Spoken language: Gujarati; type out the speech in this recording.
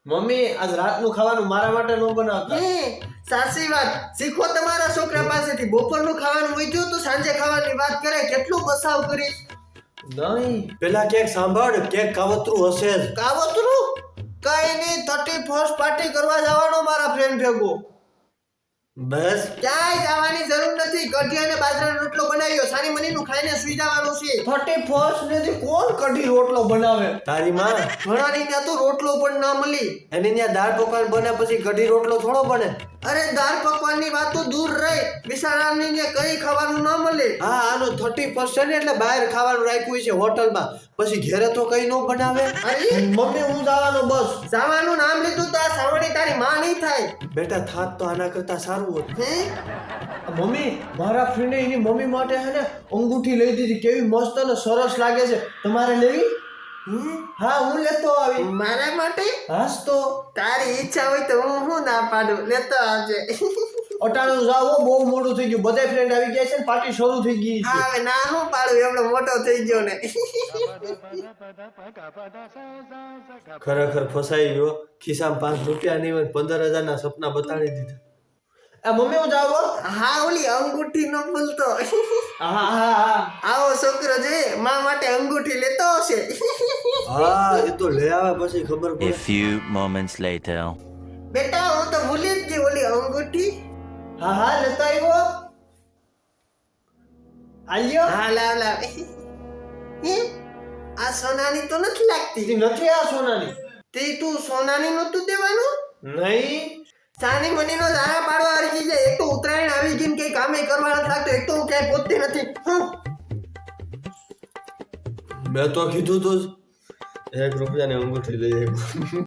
મમ્મી આજ રાતનું ખાવાનું મારા માટે ન બનાવતા. સાચી વાત. શીખો તમારા છોકરા પાસેથી. બપોરનું ખાવાનું મૂક્યું તો સાંજે ખાવાની વાત કરે. કેટલું બસાવ કરીશ. નહીં પેલા કેક સાંભળ, કેક કાવતરું હશે જ. કાવતરું કઈ નહીં. 31st પાર્ટી કરવા જવાનો મારા ફ્રેન્ડ ભેગો. બસ ક્યાંય જવાની જરૂર નથી. કઢી અને બાજરાનો રોટલો બનાવ્યો. સાની મનીનું ખાઈને સુઈ જવાનું છે. 31st ને કોણ કઢી રોટલો બનાવે? તારી માં ઘણાની ત્યાં તો રોટલો પણ ના મળી. એની ત્યાં દાળ પકવાન બને પછી કઢી રોટલો થોડો બને. અરે દાળ પકવાનની વાત તો દૂર રહી. બિચારાની ને કઈ ખાવાનું ના મળે. હા આનું 30% છે ને એટલે બહાર ખાવાનું રાખ્યું છે હોટલમાં. પછી ઘરે તો કઈ ન બનાવે. અરે મમ્મી હું જવાનો બસ. જવાનું નામ લીધું તો આ સાવણી તારી માં નહીં થાય. બેટા થાત તો આના કરતા સારું હોત. હે મમ્મી મારા ફ્રેન્ડે એની મમ્મી માટે હે ને અંગૂઠી લઈ દીધી. કેવી મસ્ત અને સરસ લાગે છે. તમારે લેવી? હા હું લેતો આવી. મારા માટે હાસ તો તારી ઈચ્છા હોય તો હું ના પાડું. લેતો આવજે. અટાણું જાઓ, બહુ મોડું થઈ ગયું. બધા ફ્રેન્ડ આવી ગયા છે ને પાર્ટી શરૂ થઈ ગઈ છે. હા હવે ના હું પાડું. એવડો મોટો થઈ ગયો ને. ખરેખર ફસાઈ ગયો. ખિસ્સામાં 5 રૂપિયા નહીં હોય 15,000 ના સપના બતાડી દીધા. આ મમ્મી હું જાવ. હા ઓલી અંગૂઠી નો ભૂલતો. હા હા હા આવો છોકરો છે મા માટે અંગૂઠી લેતો હશે. હા એ તો લઈ આવે પછી ખબર A પડે. few moments later. બેટા હું તો ભૂલી જ ગઈ ઓલી અંગૂઠી. હા હા લેતો આવ્યો. આલ્યો હા લાવ લાવ. હે આ સોનાની તો નથી લાગતી. નથી આ સોનાની. તે તું સોનાની નતું દેવાનું. નહીં સાની મનીનો ધારા પાડવા અરજી છે. એક તો ઉત્તરાયણ આવી ગઈ ને કઈ કામે કરવા નથી લાગતો. એક તો હું ક્યાંય પહોંચતી નથી. મેં તો કીધું તું જ 1 રૂપિયાની અંગૂઠી લઈ આવ્યો.